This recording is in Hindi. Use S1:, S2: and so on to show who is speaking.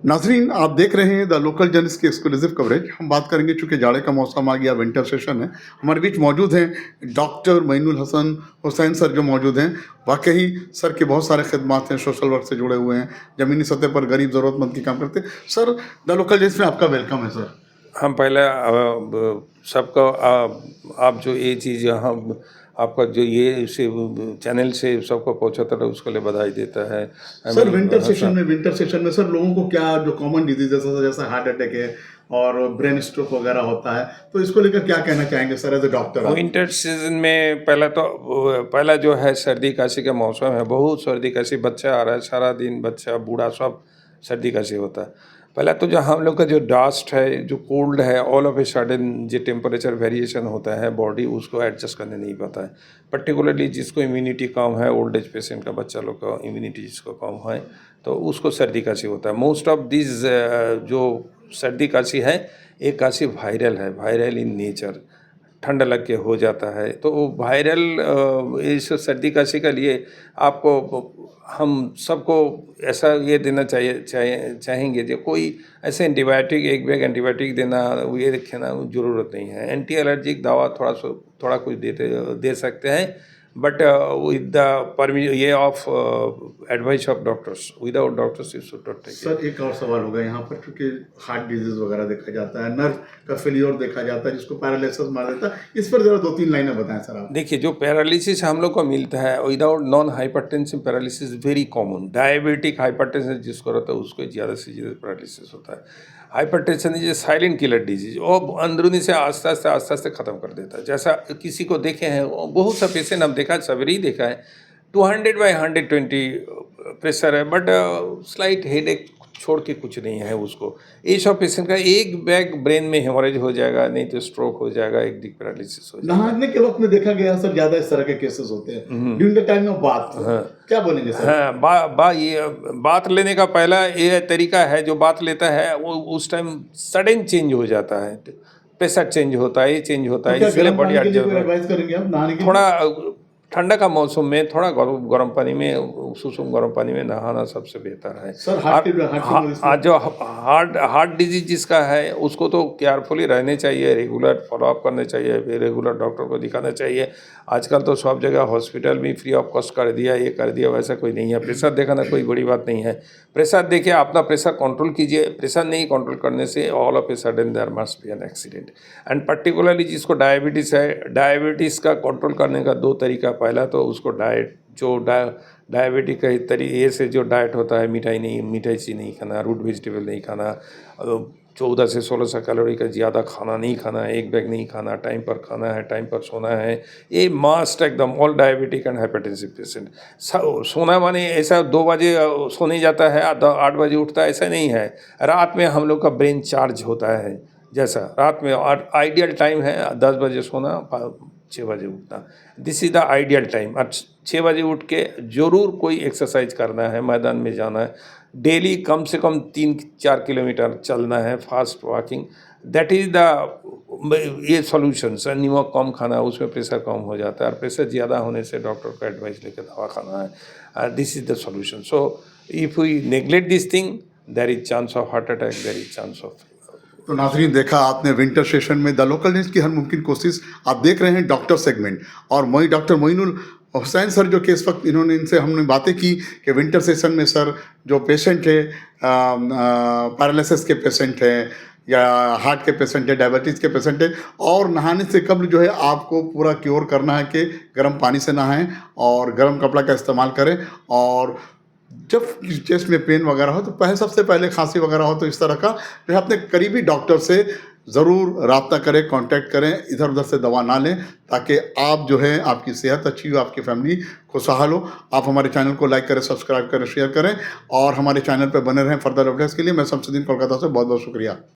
S1: नाज़रीन, आप देख रहे हैं द लोकल जर्नलिस्ट की एक्सक्लूसिव कवरेज। हम बात करेंगे, चूँकि जाड़े का मौसम आ गया, विंटर सेशन है। हमारे बीच मौजूद हैं डॉक्टर मोइनुल हसन हुसैन सर जो मौजूद हैं। वाक़ई सर के बहुत सारे खिदमात हैं, सोशल वर्क से जुड़े हुए हैं, ज़मीनी सतह पर गरीब ज़रूरतमंद की काम करते हैं। सर, द लोकल जर्नलिस्ट में आपका वेलकम है सर।
S2: हम पहले सबको आप जो ये चीज़ हम आपका जो ये चैनल से सबको पहुंचाता है उसके लिए बधाई देता है।
S1: सर, विंटर सेशन में सर लोगों को क्या जो कॉमन डिजीजेस है जैसे हार्ट अटैक है और ब्रेन स्ट्रोक वगैरह होता है, तो इसको लेकर क्या कहना चाहेंगे sir as a doctor?
S2: Winter season में पहला जो है सर्दी खांसी का मौसम है। बहुत सर्दी खांसी, बच्चा आ रहा है सारा दिन, बच्चा बूढ़ा सब सर्दी खांसी होता है। पहला तो जो हम लोग का जो डस्ट है, जो कोल्ड है, ऑल ऑफ ए सडन जो टेम्परेचर वेरिएशन होता है, बॉडी उसको एडजस्ट करने नहीं पाता है। पर्टिकुलरली जिसको इम्यूनिटी कम है, ओल्ड एज पेशेंट का, बच्चा लोग का इम्यूनिटी जिसको कम है, तो उसको सर्दी खांसी होता है। मोस्ट ऑफ दिस जो सर्दी खांसी है, एक खांसी वायरल है, वायरल इन नेचर, ठंड लग के हो जाता है। तो वायरल इस सर्दी खांसी के लिए आपको हम सबको ऐसा ये देना चाहेंगे जो कोई ऐसे एंटीबायोटिक, एक बैग एंटीबायोटिक देना, ये रखना ज़रूरत नहीं है। एंटी एलर्जिक दवा थोड़ा कुछ दे सकते हैं, बट विद द ये of advice of doctors, without doctors you should not take.
S1: Sir, एक और सवाल होगा यहाँ पर, क्योंकि हार्ट डिजीज वगैरह देखा जाता है, नर्व का फेलियर देखा जाता है जिसको पैरालिसिस मार देता है, इस पर जरा 2-3 लाइनें बताएं सर आप।
S2: देखिए, जो पैरालिसिस हम लोग को मिलता है without non hypertensive paralysis very common. Diabetic hypertension जिसको रहता है उसको ज़्यादा से ज़्यादा पैरालिसिस होता है। Hypertension is a silent killer disease, और अंदरूनी से आस्ते आस्ते ख़त्म कर देता है। जैसा किसी को देखे हैं, बहुत सा पेशेंट हम देखा, सवेरे ही देखा है, 200/120 प्रेशर है, बट स्लाइट हेडेक छोड़ के कुछ नहीं है उसको। ये सब पेशेंट का एक बैग ब्रेन में हेमोरेज हो जाएगा, नहीं तो स्ट्रोक हो जाएगा, एक दिक पैरालिसिस हो जाएगा।
S1: नहाने के वक्त में देखा गया सर ज्यादा इस तरह के केसेस होते हैं during the time of bath. क्या बोलेंगे सर?
S2: हाँ, ये बात लेने का पहला ये तरीका है, जो बात लेता है वो उस टाइम सडन चेंज हो जाता है, प्रेशर चेंज होता है, ये चेंज होता है, इसलिए बड़ी
S1: एडवाइस करेंगे आप नहाने के?
S2: थोड़ा ठंडा का मौसम में थोड़ा गर्म पानी में, सुसुम गर्म पानी में नहाना सबसे बेहतर है।
S1: सर,
S2: जो हार्ट डिजीज जिसका है उसको तो केयरफुली रहने चाहिए, रेगुलर फॉलोअप करने चाहिए, फिर रेगुलर डॉक्टर को दिखाना चाहिए। आजकल तो सब जगह हॉस्पिटल भी फ्री ऑफ कॉस्ट कर दिया, ये कर दिया, वैसा कोई नहीं है। प्रेशर दिखाना कोई बड़ी बात नहीं है। प्रेशर देखिए, अपना प्रेशर कंट्रोल कीजिए। प्रेशर नहीं कंट्रोल करने से all of a sudden there must be an accident. And particularly जिसको डायबिटीज़ है, डायबिटीज़ का कंट्रोल करने का 2 तरीका। पहला तो उसको डाइट, जो डायबिटिक का तरीके से जो डाइट होता है, मिठाई सी नहीं खाना, रूट वेजिटेबल नहीं खाना, 14 से 1600 कैलोरी का ज़्यादा खाना नहीं खाना है, एक बैग नहीं खाना, टाइम पर खाना है, टाइम पर सोना है, ये मस्ट एकदम all diabetic and hypertensive patient. सोना माने ऐसा 2 बजे सोने जाता है, 8 बजे उठता है, ऐसा नहीं है। रात में हम लोग का ब्रेन चार्ज होता है, जैसा रात में आइडियल टाइम है 10 बजे सोना, 6 बजे उठना, this is the ideal time. 6 बजे उठ के ज़रूर कोई एक्सरसाइज करना है, मैदान में जाना है, डेली कम से कम 3-4 किलोमीटर चलना है, fast walking, that is the ये सॉल्यूशंस। नमक कम खाना, उसमें प्रेशर कम हो जाता है, और प्रेशर ज़्यादा होने से डॉक्टर का एडवाइस लेकर दवा खाना है। This is the solution. So if we neglect this thing, there is chance of heart attack, there is chance of.
S1: तो नाज़रीन, देखा आपने विंटर सेशन में द लोकल न्यूज़ की हर मुमकिन कोशिश। आप देख रहे हैं डॉक्टर सेगमेंट, और डॉक्टर मोइनुल हुसैन सर जो कि इस वक्त इनसे हमने बातें की कि विंटर सेशन में सर जो पेशेंट है, पैरालिसिस के पेशेंट हैं, या हार्ट के पेशेंट है, डायबिटीज़ के पेशेंट है, और नहाने से कबल जो है आपको पूरा क्योर करना है कि गर्म पानी से नहाएं और गर्म कपड़ा का इस्तेमाल करें। और जब चेस्ट में पेन वगैरह हो, तो सबसे पहले खांसी वगैरह हो, तो इस तरह का जो है अपने करीबी डॉक्टर से ज़रूर रब्ता करें, कांटेक्ट करें, इधर उधर से दवा ना लें, ताकि आप जो है आपकी सेहत अच्छी हो, आपकी फैमिली खुशहाल हो। आप हमारे चैनल को लाइक करें, सब्सक्राइब करें, शेयर करें, और हमारे चैनल पर बने रहें फर्दर अपडेट्स के लिए। मैं शमसुद्दीन कोलकाता से बहुत बहुत शुक्रिया।